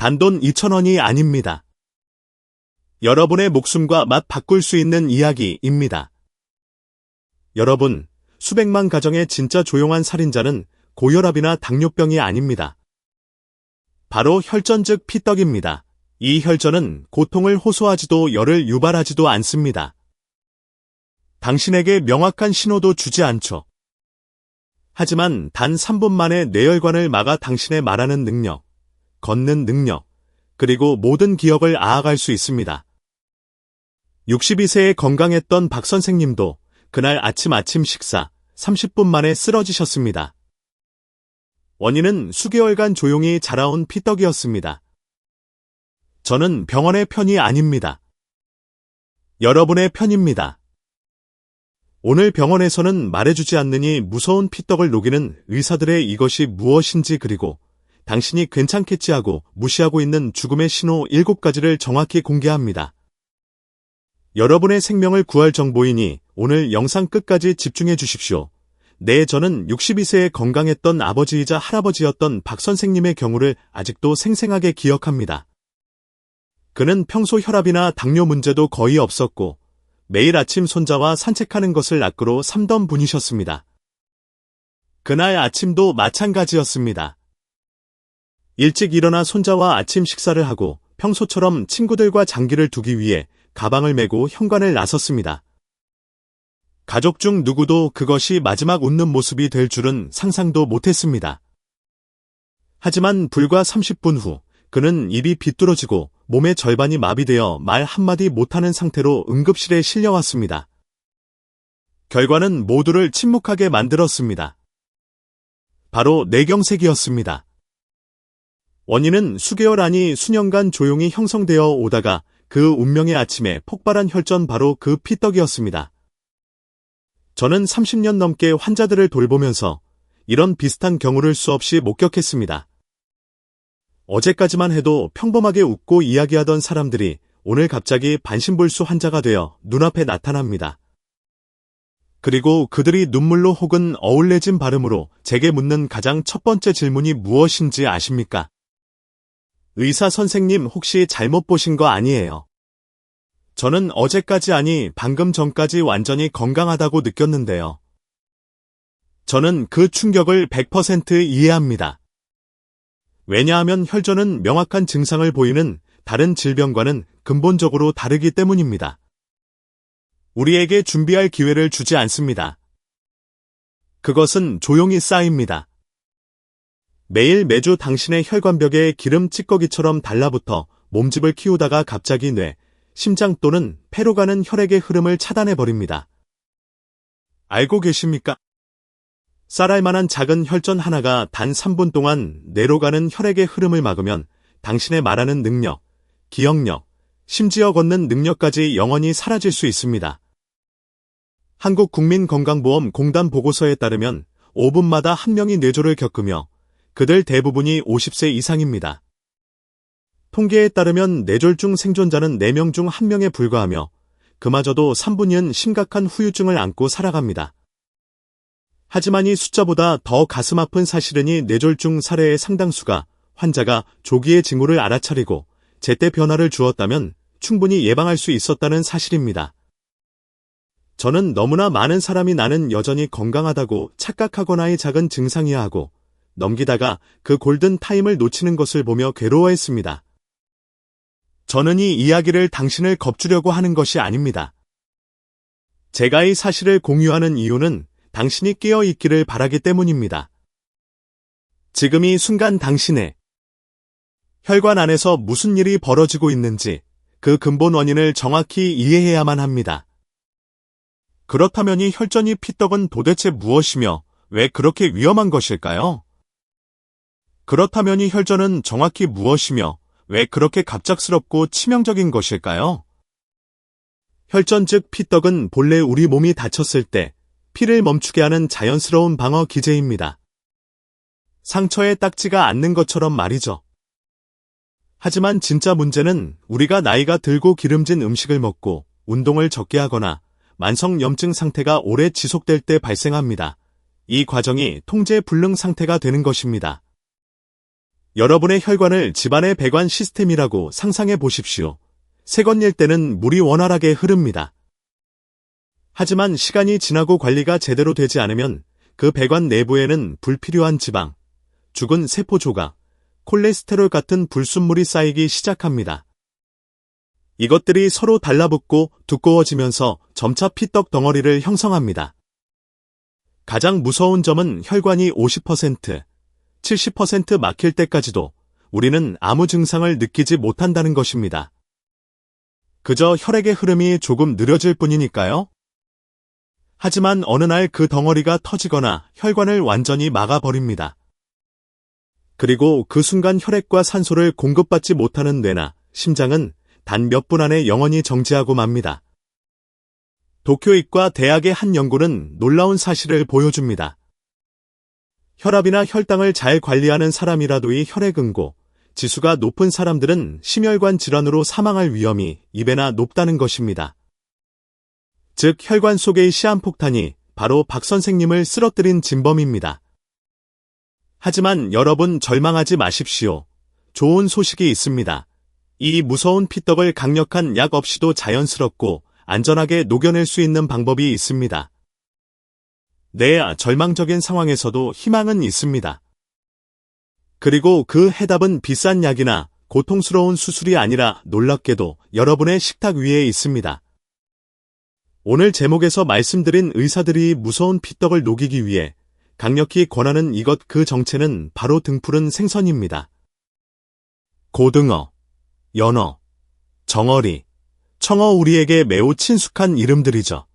단돈 2,000원이 아닙니다. 여러분의 목숨과 맛 바꿀 수 있는 이야기입니다. 여러분, 수백만 가정의 진짜 조용한 살인자는 고혈압이나 당뇨병이 아닙니다. 바로 혈전 즉 피떡입니다. 이 혈전은 고통을 호소하지도 열을 유발하지도 않습니다. 당신에게 명확한 신호도 주지 않죠. 하지만 단 3분 만에 뇌혈관을 막아 당신의 말하는 능력, 걷는 능력, 그리고 모든 기억을 앗아갈 수 있습니다. 62세에 건강했던 박 선생님도 그날 아침 식사 30분 만에 쓰러지셨습니다. 원인은 수개월간 조용히 자라온 피떡이었습니다. 저는 병원의 편이 아닙니다. 여러분의 편입니다. 오늘 병원에서는 말해주지 않느니 무서운 피떡을 녹이는 의사들의 이것이 무엇인지 그리고 당신이 괜찮겠지 하고 무시하고 있는 죽음의 신호 7가지를 정확히 공개합니다. 여러분의 생명을 구할 정보이니 오늘 영상 끝까지 집중해 주십시오. 네, 저는 62세에 건강했던 아버지이자 할아버지였던 박 선생님의 경우를 아직도 생생하게 기억합니다. 그는 평소 혈압이나 당뇨 문제도 거의 없었고 매일 아침 손자와 산책하는 것을 낙으로 삼던 분이셨습니다. 그날 아침도 마찬가지였습니다. 일찍 일어나 손자와 아침 식사를 하고 평소처럼 친구들과 장기를 두기 위해 가방을 메고 현관을 나섰습니다. 가족 중 누구도 그것이 마지막 웃는 모습이 될 줄은 상상도 못했습니다. 하지만 불과 30분 후 그는 입이 비뚤어지고 몸의 절반이 마비되어 말 한마디 못하는 상태로 응급실에 실려왔습니다. 결과는 모두를 침묵하게 만들었습니다. 바로 뇌경색이었습니다. 원인은 수개월 아니 수년간 조용히 형성되어 오다가 그 운명의 아침에 폭발한 혈전 바로 그 피떡이었습니다. 저는 30년 넘게 환자들을 돌보면서 이런 비슷한 경우를 수없이 목격했습니다. 어제까지만 해도 평범하게 웃고 이야기하던 사람들이 오늘 갑자기 반신불수 환자가 되어 눈앞에 나타납니다. 그리고 그들이 눈물로 혹은 어울레진 발음으로 제게 묻는 가장 첫 번째 질문이 무엇인지 아십니까? 의사 선생님 혹시 잘못 보신 거 아니에요? 저는 어제까지 아니 방금 전까지 완전히 건강하다고 느꼈는데요. 저는 그 충격을 100% 이해합니다. 왜냐하면 혈전은 명확한 증상을 보이는 다른 질병과는 근본적으로 다르기 때문입니다. 우리에게 준비할 기회를 주지 않습니다. 그것은 조용히 쌓입니다. 매주 당신의 혈관벽에 기름 찌꺼기처럼 달라붙어 몸집을 키우다가 갑자기 뇌, 심장 또는 폐로 가는 혈액의 흐름을 차단해버립니다. 알고 계십니까? 쌀알 만한 작은 혈전 하나가 단 3분 동안 뇌로 가는 혈액의 흐름을 막으면 당신의 말하는 능력, 기억력, 심지어 걷는 능력까지 영원히 사라질 수 있습니다. 한국국민건강보험공단 보고서에 따르면 5분마다 한 명이 뇌졸을 겪으며 그들 대부분이 50세 이상입니다. 통계에 따르면 뇌졸중 생존자는 4명 중 1명에 불과하며 그마저도 3분위는 심각한 후유증을 안고 살아갑니다. 하지만 이 숫자보다 더 가슴 아픈 사실은 이 뇌졸중 사례의 상당수가 환자가 조기에 징후를 알아차리고 제때 변화를 주었다면 충분히 예방할 수 있었다는 사실입니다. 저는 너무나 많은 사람이 나는 여전히 건강하다고 착각하거나의 작은 증상이야 하고 넘기다가 그 골든 타임을 놓치는 것을 보며 괴로워했습니다. 저는 이 이야기를 당신을 겁주려고 하는 것이 아닙니다. 제가 이 사실을 공유하는 이유는 당신이 깨어있기를 바라기 때문입니다. 지금 이 순간 당신의 혈관 안에서 무슨 일이 벌어지고 있는지 그 근본 원인을 정확히 이해해야만 합니다. 그렇다면 이 혈전이 피떡은 도대체 무엇이며 왜 그렇게 위험한 것일까요? 그렇다면 이 혈전은 정확히 무엇이며 왜 그렇게 갑작스럽고 치명적인 것일까요? 혈전 즉 피떡은 본래 우리 몸이 다쳤을 때 피를 멈추게 하는 자연스러운 방어 기제입니다. 상처에 딱지가 않는 것처럼 말이죠. 하지만 진짜 문제는 우리가 나이가 들고 기름진 음식을 먹고 운동을 적게 하거나 만성염증 상태가 오래 지속될 때 발생합니다. 이 과정이 통제불능 상태가 되는 것입니다. 여러분의 혈관을 집안의 배관 시스템이라고 상상해 보십시오. 세건일 때는 물이 원활하게 흐릅니다. 하지만 시간이 지나고 관리가 제대로 되지 않으면 그 배관 내부에는 불필요한 지방, 죽은 세포 조각, 콜레스테롤 같은 불순물이 쌓이기 시작합니다. 이것들이 서로 달라붙고 두꺼워지면서 점차 피떡 덩어리를 형성합니다. 가장 무서운 점은 혈관이 50%, 70% 막힐 때까지도 우리는 아무 증상을 느끼지 못한다는 것입니다. 그저 혈액의 흐름이 조금 느려질 뿐이니까요. 하지만 어느 날 그 덩어리가 터지거나 혈관을 완전히 막아버립니다. 그리고 그 순간 혈액과 산소를 공급받지 못하는 뇌나 심장은 단 몇 분 안에 영원히 정지하고 맙니다. 도쿄의과 대학의 한 연구는 놀라운 사실을 보여줍니다. 혈압이나 혈당을 잘 관리하는 사람이라도의 혈액응고 지수가 높은 사람들은 심혈관 질환으로 사망할 위험이 2배나 높다는 것입니다. 즉 혈관 속의 시한폭탄이 바로 박 선생님을 쓰러뜨린 진범입니다. 하지만 여러분 절망하지 마십시오. 좋은 소식이 있습니다. 이 무서운 피떡을 강력한 약 없이도 자연스럽고 안전하게 녹여낼 수 있는 방법이 있습니다. 네, 절망적인 상황에서도 희망은 있습니다. 그리고 그 해답은 비싼 약이나 고통스러운 수술이 아니라 놀랍게도 여러분의 식탁 위에 있습니다. 오늘 제목에서 말씀드린 의사들이 무서운 피떡을 녹이기 위해 강력히 권하는 이것 그 정체는 바로 등푸른 생선입니다. 고등어, 연어, 정어리, 청어 우리에게 매우 친숙한 이름들이죠.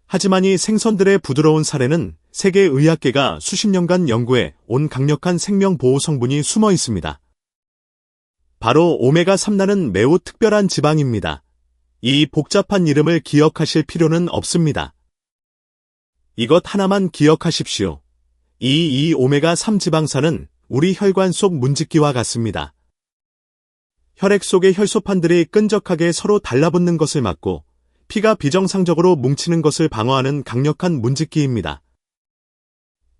하지만 이 생선들의 부드러운 살에는 세계의학계가 수십 년간 연구해 온 강력한 생명보호 성분이 숨어 있습니다. 바로 오메가3라는 매우 특별한 지방입니다. 이 복잡한 이름을 기억하실 필요는 없습니다. 이것 하나만 기억하십시오. 이 오메가3 지방산은 우리 혈관 속 문집기와 같습니다. 혈액 속의 혈소판들이 끈적하게 서로 달라붙는 것을 막고 피가 비정상적으로 뭉치는 것을 방어하는 강력한 문집기입니다.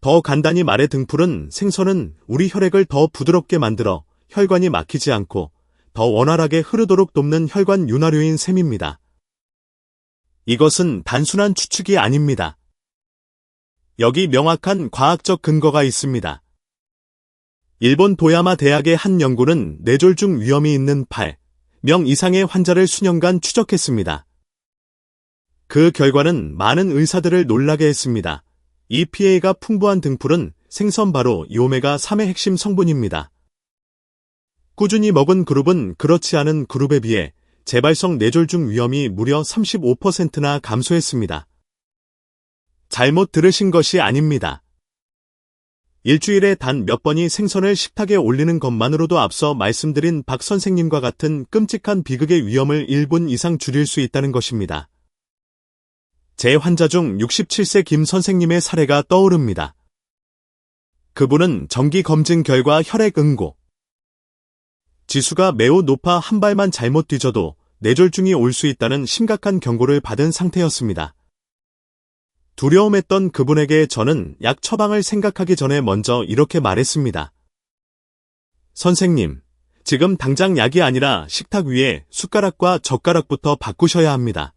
더 간단히 말해 등푸른 생선은 우리 혈액을 더 부드럽게 만들어 혈관이 막히지 않고 더 원활하게 흐르도록 돕는 혈관 윤활유인 셈입니다. 이것은 단순한 추측이 아닙니다. 여기 명확한 과학적 근거가 있습니다. 일본 도야마 대학의 한 연구는 뇌졸중 위험이 있는 8명 이상의 환자를 수년간 추적했습니다. 그 결과는 많은 의사들을 놀라게 했습니다. EPA가 풍부한 등푸른 생선 바로 이 오메가3의 핵심 성분입니다. 꾸준히 먹은 그룹은 그렇지 않은 그룹에 비해 재발성 뇌졸중 위험이 무려 35%나 감소했습니다. 잘못 들으신 것이 아닙니다. 일주일에 단 몇 번이 생선을 식탁에 올리는 것만으로도 앞서 말씀드린 박 선생님과 같은 끔찍한 비극의 위험을 1분 이상 줄일 수 있다는 것입니다. 제 환자 중 67세 김 선생님의 사례가 떠오릅니다. 그분은 정기 검진 결과 혈액 응고 지수가 매우 높아 한 발만 잘못 뒤져도 뇌졸중이 올 수 있다는 심각한 경고를 받은 상태였습니다. 두려움했던 그분에게 저는 약 처방을 생각하기 전에 먼저 이렇게 말했습니다. 선생님, 지금 당장 약이 아니라 식탁 위에 숟가락과 젓가락부터 바꾸셔야 합니다.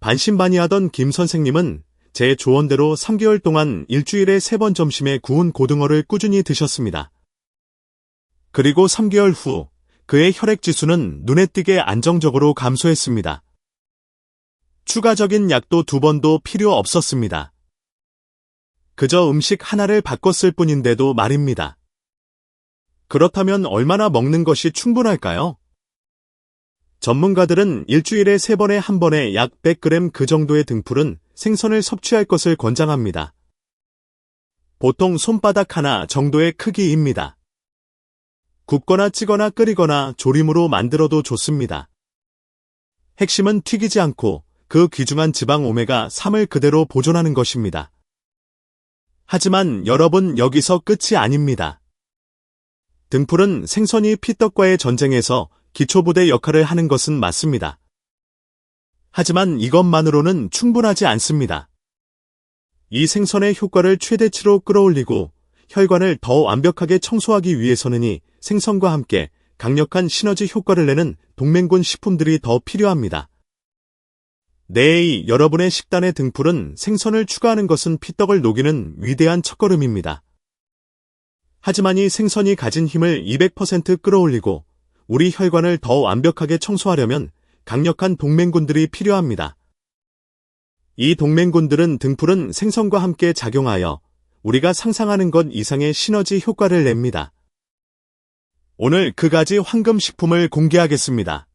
반신반의하던 김 선생님은 제 조언대로 3개월 동안 일주일에 3번 점심에 구운 고등어를 꾸준히 드셨습니다. 그리고 3개월 후 그의 혈액 지수는 눈에 띄게 안정적으로 감소했습니다. 추가적인 약도 2번도 필요 없었습니다. 그저 음식 하나를 바꿨을 뿐인데도 말입니다. 그렇다면 얼마나 먹는 것이 충분할까요? 전문가들은 일주일에 3번에 한 번에 약 100g 그 정도의 등푸른 생선을 섭취할 것을 권장합니다. 보통 손바닥 하나 정도의 크기입니다. 굽거나 찌거나 끓이거나 조림으로 만들어도 좋습니다. 핵심은 튀기지 않고 그 귀중한 지방 오메가3을 그대로 보존하는 것입니다. 하지만 여러분, 여기서 끝이 아닙니다. 등푸른 생선이 피떡과의 전쟁에서 기초부대 역할을 하는 것은 맞습니다. 하지만 이것만으로는 충분하지 않습니다. 이 생선의 효과를 최대치로 끌어올리고 혈관을 더 완벽하게 청소하기 위해서는 생선과 함께 강력한 시너지 효과를 내는 동맹군 식품들이 더 필요합니다. 네, 여러분의 식단의 등불은 생선을 추가하는 것은 피떡을 녹이는 위대한 첫걸음입니다. 하지만 이 생선이 가진 힘을 200% 끌어올리고 우리 혈관을 더 완벽하게 청소하려면 강력한 동맹군들이 필요합니다. 이 동맹군들은 등푸른 생선과 함께 작용하여 우리가 상상하는 것 이상의 시너지 효과를 냅니다. 오늘 그 가지 황금식품을 공개하겠습니다.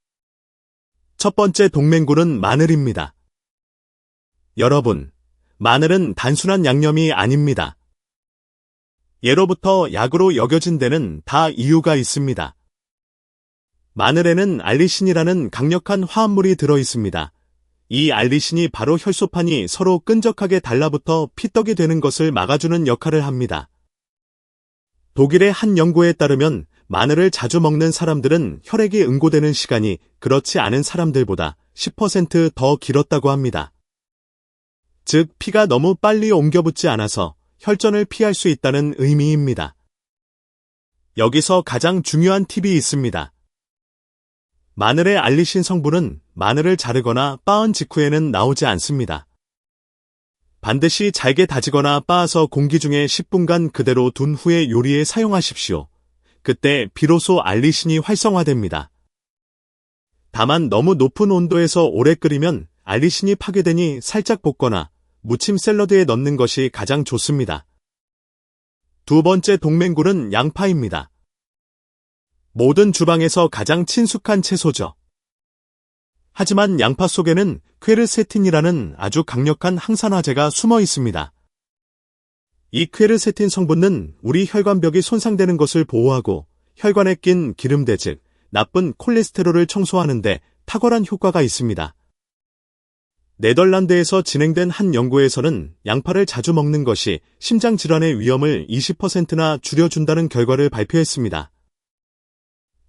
첫 번째 동맹군은 마늘입니다. 여러분, 마늘은 단순한 양념이 아닙니다. 예로부터 약으로 여겨진 데는 다 이유가 있습니다. 마늘에는 알리신이라는 강력한 화합물이 들어 있습니다. 이 알리신이 바로 혈소판이 서로 끈적하게 달라붙어 피떡이 되는 것을 막아주는 역할을 합니다. 독일의 한 연구에 따르면 마늘을 자주 먹는 사람들은 혈액이 응고되는 시간이 그렇지 않은 사람들보다 10% 더 길었다고 합니다. 즉, 피가 너무 빨리 옮겨붙지 않아서 혈전을 피할 수 있다는 의미입니다. 여기서 가장 중요한 팁이 있습니다. 마늘의 알리신 성분은 마늘을 자르거나 빻은 직후에는 나오지 않습니다. 반드시 잘게 다지거나 빻아서 공기 중에 10분간 그대로 둔 후에 요리에 사용하십시오. 그때 비로소 알리신이 활성화됩니다. 다만 너무 높은 온도에서 오래 끓이면 알리신이 파괴되니 살짝 볶거나 무침 샐러드에 넣는 것이 가장 좋습니다. 두 번째 동맹군은 양파입니다. 모든 주방에서 가장 친숙한 채소죠. 하지만 양파 속에는 퀘르세틴이라는 아주 강력한 항산화제가 숨어 있습니다. 이 퀘르세틴 성분은 우리 혈관벽이 손상되는 것을 보호하고 혈관에 낀 기름대 즉 나쁜 콜레스테롤을 청소하는 데 탁월한 효과가 있습니다. 네덜란드에서 진행된 한 연구에서는 양파를 자주 먹는 것이 심장질환의 위험을 20%나 줄여준다는 결과를 발표했습니다.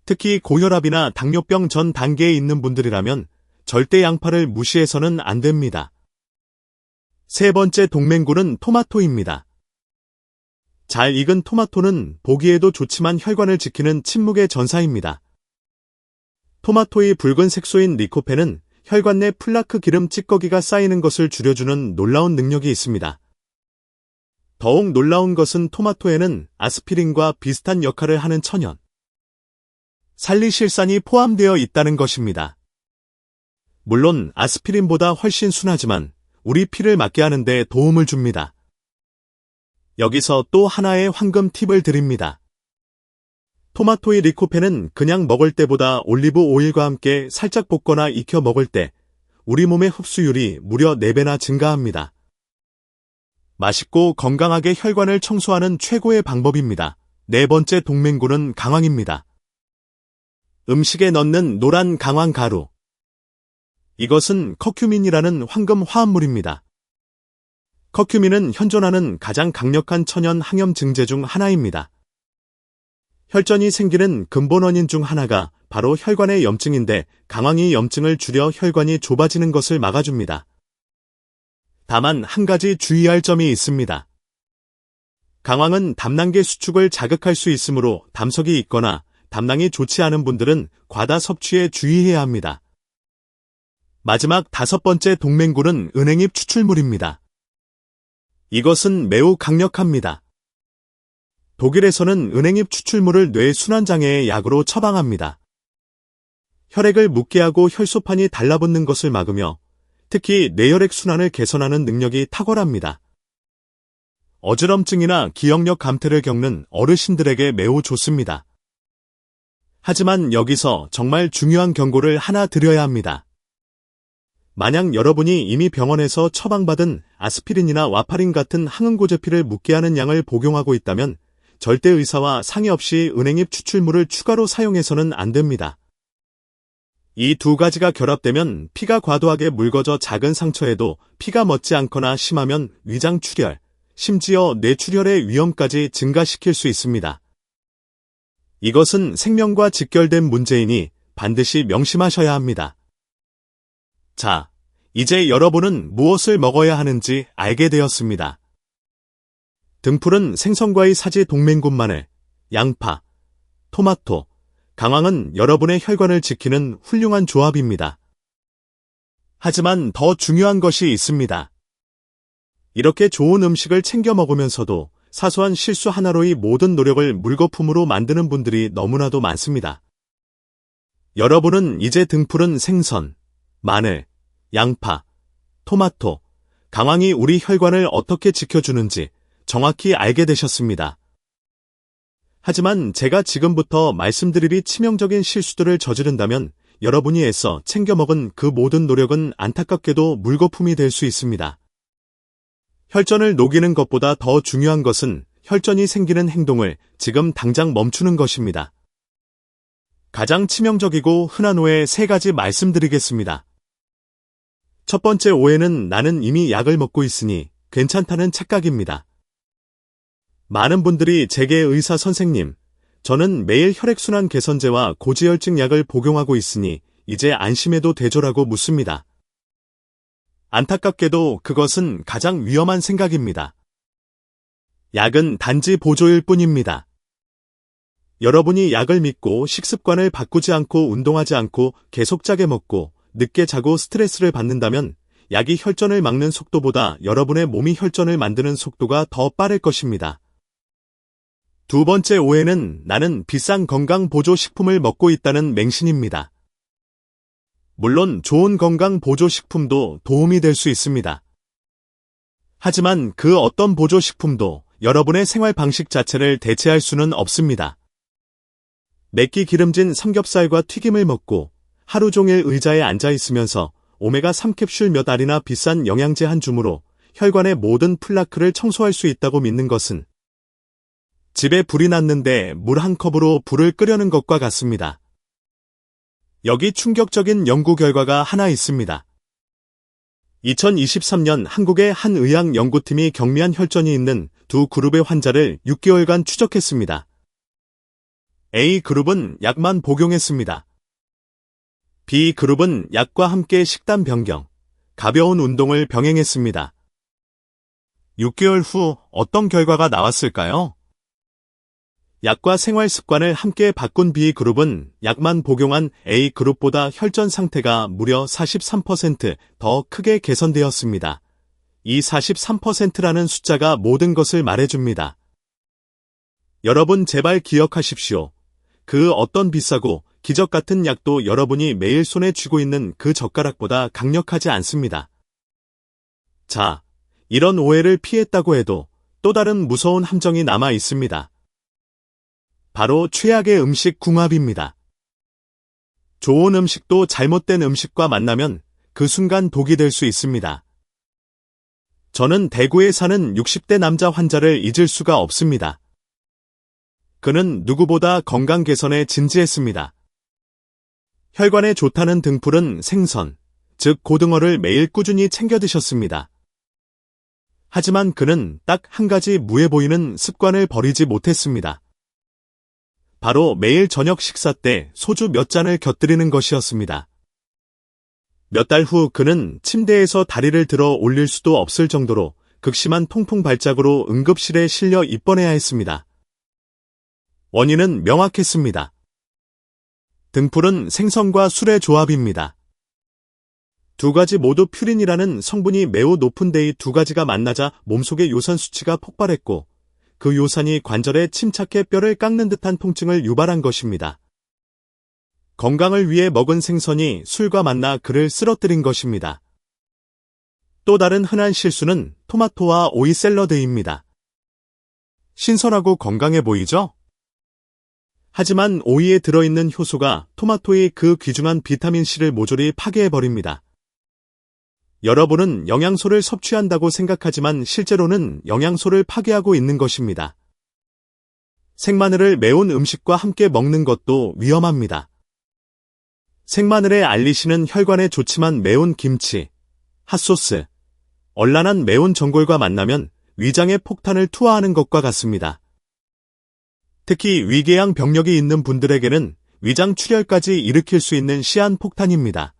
특히 고혈압이나 당뇨병 전 단계에 있는 분들이라면 절대 양파를 무시해서는 안 됩니다. 세 번째 동맹군은 토마토입니다. 잘 익은 토마토는 보기에도 좋지만 혈관을 지키는 침묵의 전사입니다. 토마토의 붉은 색소인 리코펜은 혈관 내 플라크 기름 찌꺼기가 쌓이는 것을 줄여주는 놀라운 능력이 있습니다. 더욱 놀라운 것은 토마토에는 아스피린과 비슷한 역할을 하는 천연 살리실산이 포함되어 있다는 것입니다. 물론 아스피린보다 훨씬 순하지만 우리 피를 맑게 하는 데 도움을 줍니다. 여기서 또 하나의 황금 팁을 드립니다. 토마토의 리코펜은 그냥 먹을 때보다 올리브 오일과 함께 살짝 볶거나 익혀 먹을 때 우리 몸의 흡수율이 무려 4배나 증가합니다. 맛있고 건강하게 혈관을 청소하는 최고의 방법입니다. 네 번째 동맹군은 강황입니다. 음식에 넣는 노란 강황 가루. 이것은 커큐민이라는 황금 화합물입니다. 커큐민은 현존하는 가장 강력한 천연 항염 증제 중 하나입니다. 혈전이 생기는 근본 원인 중 하나가 바로 혈관의 염증인데 강황이 염증을 줄여 혈관이 좁아지는 것을 막아줍니다. 다만 한 가지 주의할 점이 있습니다. 강황은 담낭계 수축을 자극할 수 있으므로 담석이 있거나 담낭이 좋지 않은 분들은 과다 섭취에 주의해야 합니다. 마지막 다섯 번째 동맹군은 은행잎 추출물입니다. 이것은 매우 강력합니다. 독일에서는 은행잎 추출물을 뇌 순환장애의 약으로 처방합니다. 혈액을 묻게 하고 혈소판이 달라붙는 것을 막으며 특히 뇌혈액 순환을 개선하는 능력이 탁월합니다. 어지럼증이나 기억력 감퇴를 겪는 어르신들에게 매우 좋습니다. 하지만 여기서 정말 중요한 경고를 하나 드려야 합니다. 만약 여러분이 이미 병원에서 처방받은 아스피린이나 와파린 같은 항응고제피를 묻게 하는 양을 복용하고 있다면 절대 의사와 상의 없이 은행잎 추출물을 추가로 사용해서는 안 됩니다. 이 두 가지가 결합되면 피가 과도하게 묽어져 작은 상처에도 피가 멎지 않거나 심하면 위장 출혈, 심지어 뇌출혈의 위험까지 증가시킬 수 있습니다. 이것은 생명과 직결된 문제이니 반드시 명심하셔야 합니다. 자, 이제 여러분은 무엇을 먹어야 하는지 알게 되었습니다. 등푸른 생선과의 사지 동맹군 마늘, 양파, 토마토, 강황은 여러분의 혈관을 지키는 훌륭한 조합입니다. 하지만 더 중요한 것이 있습니다. 이렇게 좋은 음식을 챙겨 먹으면서도 사소한 실수 하나로의 모든 노력을 물거품으로 만드는 분들이 너무나도 많습니다. 여러분은 이제 등푸른 생선, 마늘, 양파, 토마토, 강황이 우리 혈관을 어떻게 지켜주는지 정확히 알게 되셨습니다. 하지만 제가 지금부터 말씀드릴 이 치명적인 실수들을 저지른다면 여러분이 애써 챙겨 먹은 그 모든 노력은 안타깝게도 물거품이 될 수 있습니다. 혈전을 녹이는 것보다 더 중요한 것은 혈전이 생기는 행동을 지금 당장 멈추는 것입니다. 가장 치명적이고 흔한 오해 3가지 말씀드리겠습니다. 첫 번째 오해는 나는 이미 약을 먹고 있으니 괜찮다는 착각입니다. 많은 분들이 제게 의사 선생님, 저는 매일 혈액순환 개선제와 고지혈증 약을 복용하고 있으니 이제 안심해도 되죠라고 묻습니다. 안타깝게도 그것은 가장 위험한 생각입니다. 약은 단지 보조일 뿐입니다. 여러분이 약을 믿고 식습관을 바꾸지 않고 운동하지 않고 계속 짜게 먹고 늦게 자고 스트레스를 받는다면 약이 혈전을 막는 속도보다 여러분의 몸이 혈전을 만드는 속도가 더 빠를 것입니다. 두 번째 오해는 나는 비싼 건강 보조 식품을 먹고 있다는 맹신입니다. 물론 좋은 건강 보조 식품도 도움이 될 수 있습니다. 하지만 그 어떤 보조 식품도 여러분의 생활 방식 자체를 대체할 수는 없습니다. 맵기 기름진 삼겹살과 튀김을 먹고 하루 종일 의자에 앉아 있으면서 오메가3 캡슐 몇 알이나 비싼 영양제 한 줌으로 혈관의 모든 플라크를 청소할 수 있다고 믿는 것은 집에 불이 났는데 물 한 컵으로 불을 끄려는 것과 같습니다. 여기 충격적인 연구 결과가 하나 있습니다. 2023년 한국의 한 의학 연구팀이 경미한 혈전이 있는 두 그룹의 환자를 6개월간 추적했습니다. A그룹은 약만 복용했습니다. B그룹은 약과 함께 식단 변경, 가벼운 운동을 병행했습니다. 6개월 후 어떤 결과가 나왔을까요? 약과 생활 습관을 함께 바꾼 B그룹은 약만 복용한 A그룹보다 혈전 상태가 무려 43% 더 크게 개선되었습니다. 이 43%라는 숫자가 모든 것을 말해줍니다. 여러분 제발 기억하십시오. 그 어떤 비싸고 기적 같은 약도 여러분이 매일 손에 쥐고 있는 그 젓가락보다 강력하지 않습니다. 자, 이런 오해를 피했다고 해도 또 다른 무서운 함정이 남아 있습니다. 바로 최악의 음식 궁합입니다. 좋은 음식도 잘못된 음식과 만나면 그 순간 독이 될 수 있습니다. 저는 대구에 사는 60대 남자 환자를 잊을 수가 없습니다. 그는 누구보다 건강 개선에 진지했습니다. 혈관에 좋다는 등푸른 생선, 즉 고등어를 매일 꾸준히 챙겨 드셨습니다. 하지만 그는 딱 한 가지 무해 보이는 습관을 버리지 못했습니다. 바로 매일 저녁 식사 때 소주 몇 잔을 곁들이는 것이었습니다. 몇 달 후 그는 침대에서 다리를 들어 올릴 수도 없을 정도로 극심한 통풍 발작으로 응급실에 실려 입원해야 했습니다. 원인은 명확했습니다. 등푸른 생선과 술의 조합입니다. 두 가지 모두 퓨린이라는 성분이 매우 높은데 이 두 가지가 만나자 몸속의 요산 수치가 폭발했고 그 요산이 관절에 침착해 뼈를 깎는 듯한 통증을 유발한 것입니다. 건강을 위해 먹은 생선이 술과 만나 그를 쓰러뜨린 것입니다. 또 다른 흔한 실수는 토마토와 오이 샐러드입니다. 신선하고 건강해 보이죠? 하지만 오이에 들어있는 효소가 토마토의 그 귀중한 비타민C를 모조리 파괴해버립니다. 여러분은 영양소를 섭취한다고 생각하지만 실제로는 영양소를 파괴하고 있는 것입니다. 생마늘을 매운 음식과 함께 먹는 것도 위험합니다. 생마늘에 알리시는 혈관에 좋지만 매운 김치, 핫소스, 얼큰한 매운 전골과 만나면 위장에 폭탄을 투하하는 것과 같습니다. 특히 위궤양 병력이 있는 분들에게는 위장 출혈까지 일으킬 수 있는 시한폭탄입니다.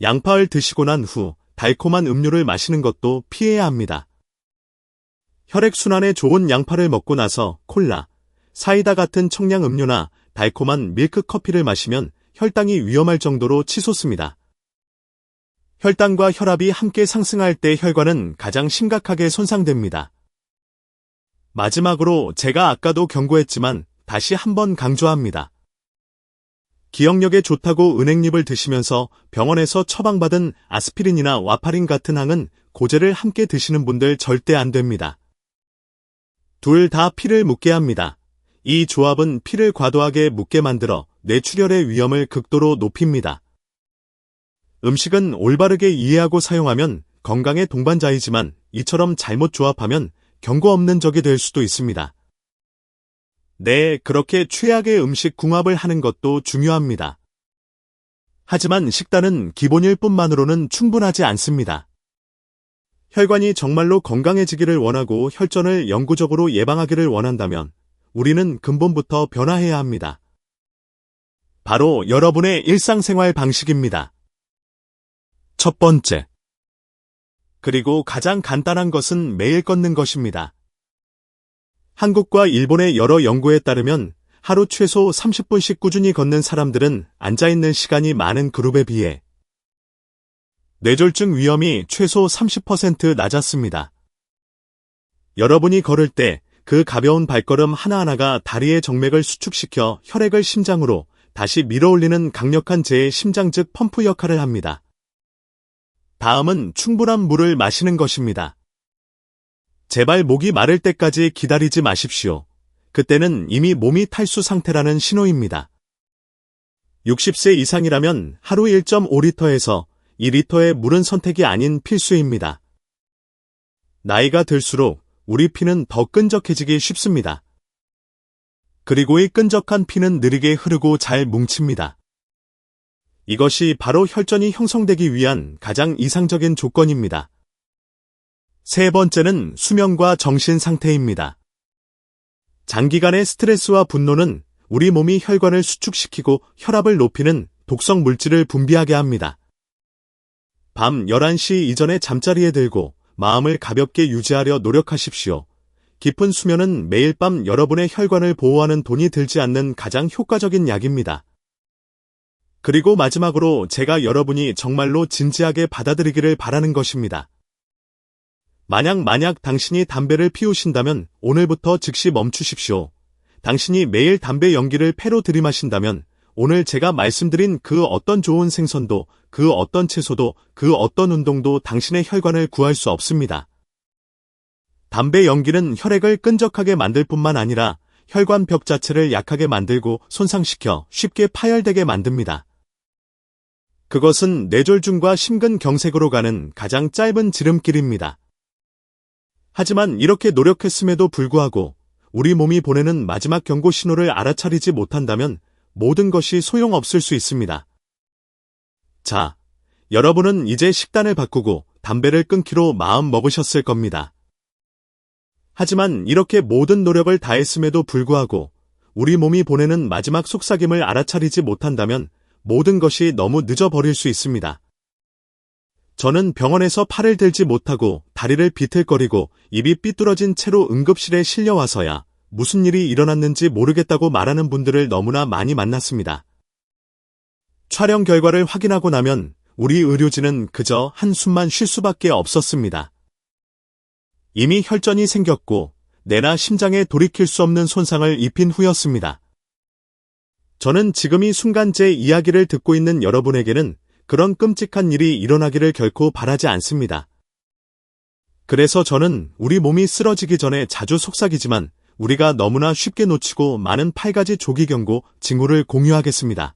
양파를 드시고 난 후 달콤한 음료를 마시는 것도 피해야 합니다. 혈액순환에 좋은 양파를 먹고 나서 콜라, 사이다 같은 청량 음료나 달콤한 밀크 커피를 마시면 혈당이 위험할 정도로 치솟습니다. 혈당과 혈압이 함께 상승할 때 혈관은 가장 심각하게 손상됩니다. 마지막으로 제가 아까도 경고했지만 다시 한번 강조합니다. 기억력에 좋다고 은행잎을 드시면서 병원에서 처방받은 아스피린이나 와파린 같은 항은 고제를 함께 드시는 분들 절대 안 됩니다. 둘 다 피를 묻게 합니다. 이 조합은 피를 과도하게 묻게 만들어 뇌출혈의 위험을 극도로 높입니다. 음식은 올바르게 이해하고 사용하면 건강의 동반자이지만 이처럼 잘못 조합하면 경고 없는 적이 될 수도 있습니다. 네, 그렇게 최악의 음식 궁합을 하는 것도 중요합니다. 하지만 식단은 기본일 뿐만으로는 충분하지 않습니다. 혈관이 정말로 건강해지기를 원하고 혈전을 영구적으로 예방하기를 원한다면 우리는 근본부터 변화해야 합니다. 바로 여러분의 일상생활 방식입니다. 첫 번째. 그리고 가장 간단한 것은 매일 걷는 것입니다. 한국과 일본의 여러 연구에 따르면 하루 최소 30분씩 꾸준히 걷는 사람들은 앉아있는 시간이 많은 그룹에 비해 뇌졸중 위험이 최소 30% 낮았습니다. 여러분이 걸을 때 그 가벼운 발걸음 하나하나가 다리의 정맥을 수축시켜 혈액을 심장으로 다시 밀어올리는 강력한 제 심장 즉 펌프 역할을 합니다. 다음은 충분한 물을 마시는 것입니다. 제발 목이 마를 때까지 기다리지 마십시오. 그때는 이미 몸이 탈수 상태라는 신호입니다. 60세 이상이라면 하루 1.5리터에서 2리터의 물은 선택이 아닌 필수입니다. 나이가 들수록 우리 피는 더 끈적해지기 쉽습니다. 그리고 이 끈적한 피는 느리게 흐르고 잘 뭉칩니다. 이것이 바로 혈전이 형성되기 위한 가장 이상적인 조건입니다. 세 번째는 수면과 정신 상태입니다. 장기간의 스트레스와 분노는 우리 몸이 혈관을 수축시키고 혈압을 높이는 독성 물질을 분비하게 합니다. 밤 11시 이전에 잠자리에 들고 마음을 가볍게 유지하려 노력하십시오. 깊은 수면은 매일 밤 여러분의 혈관을 보호하는 돈이 들지 않는 가장 효과적인 약입니다. 그리고 마지막으로 제가 여러분이 정말로 진지하게 받아들이기를 바라는 것입니다. 만약 당신이 담배를 피우신다면 오늘부터 즉시 멈추십시오. 당신이 매일 담배 연기를 폐로 들이마신다면 오늘 제가 말씀드린 그 어떤 좋은 생선도, 그 어떤 채소도, 그 어떤 운동도 당신의 혈관을 구할 수 없습니다. 담배 연기는 혈액을 끈적하게 만들 뿐만 아니라 혈관 벽 자체를 약하게 만들고 손상시켜 쉽게 파열되게 만듭니다. 그것은 뇌졸중과 심근경색으로 가는 가장 짧은 지름길입니다. 하지만 이렇게 노력했음에도 불구하고 우리 몸이 보내는 마지막 경고 신호를 알아차리지 못한다면 모든 것이 소용없을 수 있습니다. 자, 여러분은 이제 식단을 바꾸고 담배를 끊기로 마음 먹으셨을 겁니다. 하지만 이렇게 모든 노력을 다했음에도 불구하고 우리 몸이 보내는 마지막 속삭임을 알아차리지 못한다면 모든 것이 너무 늦어버릴 수 있습니다. 저는 병원에서 팔을 들지 못하고 다리를 비틀거리고 입이 삐뚤어진 채로 응급실에 실려와서야 무슨 일이 일어났는지 모르겠다고 말하는 분들을 너무나 많이 만났습니다. 촬영 결과를 확인하고 나면 우리 의료진은 그저 한숨만 쉴 수밖에 없었습니다. 이미 혈전이 생겼고 뇌나 심장에 돌이킬 수 없는 손상을 입힌 후였습니다. 저는 지금 이 순간 제 이야기를 듣고 있는 여러분에게는 그런 끔찍한 일이 일어나기를 결코 바라지 않습니다. 그래서 저는 우리 몸이 쓰러지기 전에 자주 속삭이지만 우리가 너무나 쉽게 놓치고 많은 8가지 조기 경고 징후를 공유하겠습니다.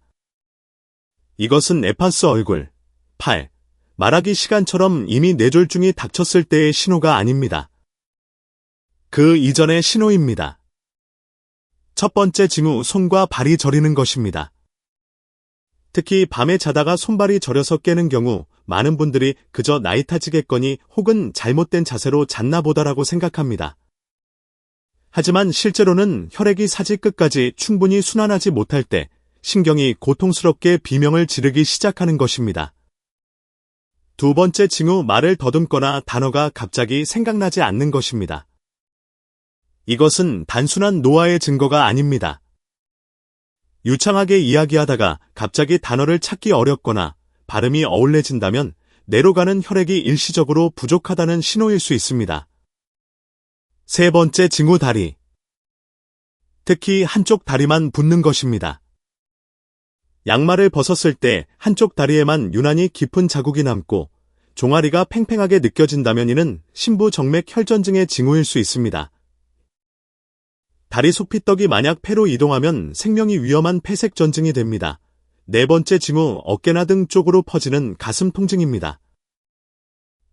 이것은 에파스 얼굴, 팔, 말하기 시간처럼 이미 뇌졸중이 닥쳤을 때의 신호가 아닙니다. 그 이전의 신호입니다. 첫 번째 징후, 손과 발이 저리는 것입니다. 특히 밤에 자다가 손발이 저려서 깨는 경우 많은 분들이 그저 나이 탓이겠거니 혹은 잘못된 자세로 잤나 보다라고 생각합니다. 하지만 실제로는 혈액이 사지 끝까지 충분히 순환하지 못할 때 신경이 고통스럽게 비명을 지르기 시작하는 것입니다. 두 번째 징후, 말을 더듬거나 단어가 갑자기 생각나지 않는 것입니다. 이것은 단순한 노화의 증거가 아닙니다. 유창하게 이야기하다가 갑자기 단어를 찾기 어렵거나 발음이 어울려진다면 뇌로 가는 혈액이 일시적으로 부족하다는 신호일 수 있습니다. 세 번째 징후 다리. 특히 한쪽 다리만 붓는 것입니다. 양말을 벗었을 때 한쪽 다리에만 유난히 깊은 자국이 남고 종아리가 팽팽하게 느껴진다면 이는 심부정맥 혈전증의 징후일 수 있습니다. 다리 속피떡이 만약 폐로 이동하면 생명이 위험한 폐색전증이 됩니다. 네 번째 징후, 어깨나 등 쪽으로 퍼지는 가슴 통증입니다.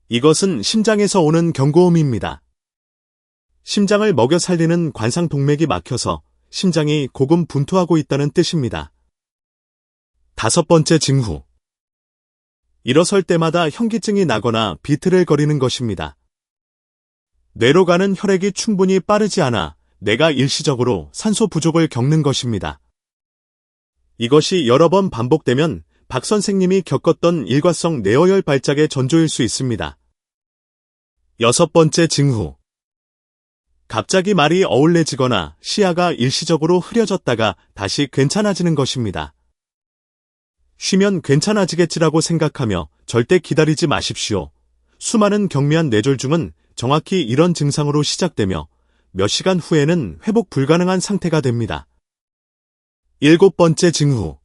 이것은 심장에서 오는 경고음입니다. 심장을 먹여 살리는 관상동맥이 막혀서 심장이 고금 분투하고 있다는 뜻입니다. 다섯 번째 징후. 일어설 때마다 현기증이 나거나 비틀을거리는 것입니다. 뇌로 가는 혈액이 충분히 빠르지 않아 뇌가 일시적으로 산소 부족을 겪는 것입니다. 이것이 여러 번 반복되면 박 선생님이 겪었던 일과성 뇌어혈 발작의 전조일 수 있습니다. 여섯 번째 징후. 갑자기 말이 어울려지거나 시야가 일시적으로 흐려졌다가 다시 괜찮아지는 것입니다. 쉬면 괜찮아지겠지라고 생각하며 절대 기다리지 마십시오. 수많은 경미한 뇌졸중은 정확히 이런 증상으로 시작되며 몇 시간 후에는 회복 불가능한 상태가 됩니다. 일곱 번째 징후.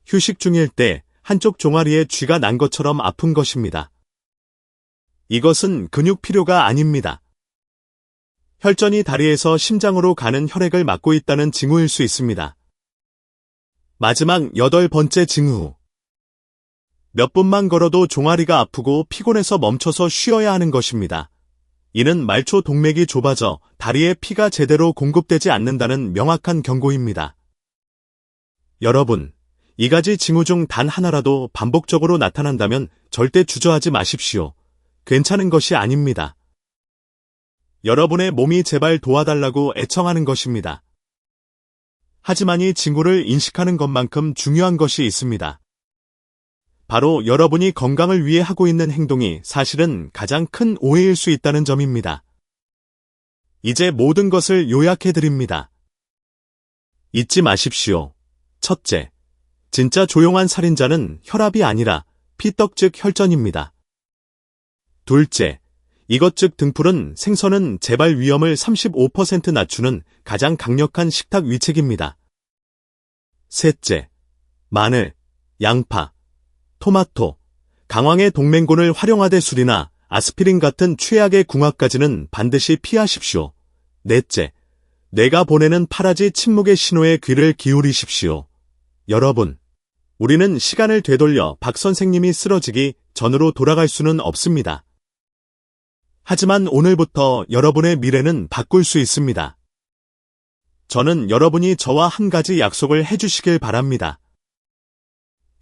휴식 중일 때 한쪽 종아리에 쥐가 난 것처럼 아픈 것입니다. 이것은 근육 피로가 아닙니다. 혈전이 다리에서 심장으로 가는 혈액을 막고 있다는 징후일 수 있습니다. 마지막 여덟 번째 징후. 몇 분만 걸어도 종아리가 아프고 피곤해서 멈춰서 쉬어야 하는 것입니다. 이는 말초 동맥이 좁아져 다리에 피가 제대로 공급되지 않는다는 명확한 경고입니다. 여러분, 이 가지 징후 중 단 하나라도 반복적으로 나타난다면 절대 주저하지 마십시오. 괜찮은 것이 아닙니다. 여러분의 몸이 제발 도와달라고 애청하는 것입니다. 하지만 이 징후를 인식하는 것만큼 중요한 것이 있습니다. 바로 여러분이 건강을 위해 하고 있는 행동이 사실은 가장 큰 오해일 수 있다는 점입니다. 이제 모든 것을 요약해드립니다. 잊지 마십시오. 첫째, 진짜 조용한 살인자는 혈압이 아니라 피떡 즉 혈전입니다. 둘째, 이것 즉 등푸른 생선은 재발 위험을 35% 낮추는 가장 강력한 식탁 위책입니다. 셋째, 마늘, 양파, 토마토, 강황의 동맹군을 활용하되 술이나 아스피린 같은 최악의 궁합까지는 반드시 피하십시오. 넷째, 내가 보내는 파라지 침묵의 신호에 귀를 기울이십시오. 여러분, 우리는 시간을 되돌려 박 선생님이 쓰러지기 전으로 돌아갈 수는 없습니다. 하지만 오늘부터 여러분의 미래는 바꿀 수 있습니다. 저는 여러분이 저와 한 가지 약속을 해주시길 바랍니다.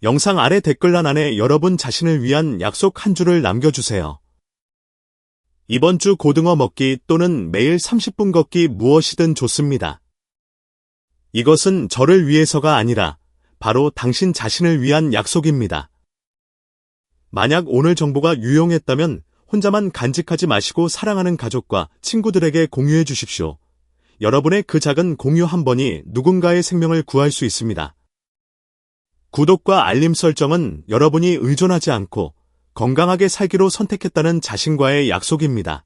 영상 아래 댓글란 안에 여러분 자신을 위한 약속 한 줄을 남겨주세요. 이번 주 고등어 먹기 또는 매일 30분 걷기 무엇이든 좋습니다. 이것은 저를 위해서가 아니라 바로 당신 자신을 위한 약속입니다. 만약 오늘 정보가 유용했다면 혼자만 간직하지 마시고 사랑하는 가족과 친구들에게 공유해 주십시오. 여러분의 그 작은 공유 한 번이 누군가의 생명을 구할 수 있습니다. 구독과 알림 설정은 여러분이 의존하지 않고 건강하게 살기로 선택했다는 자신과의 약속입니다.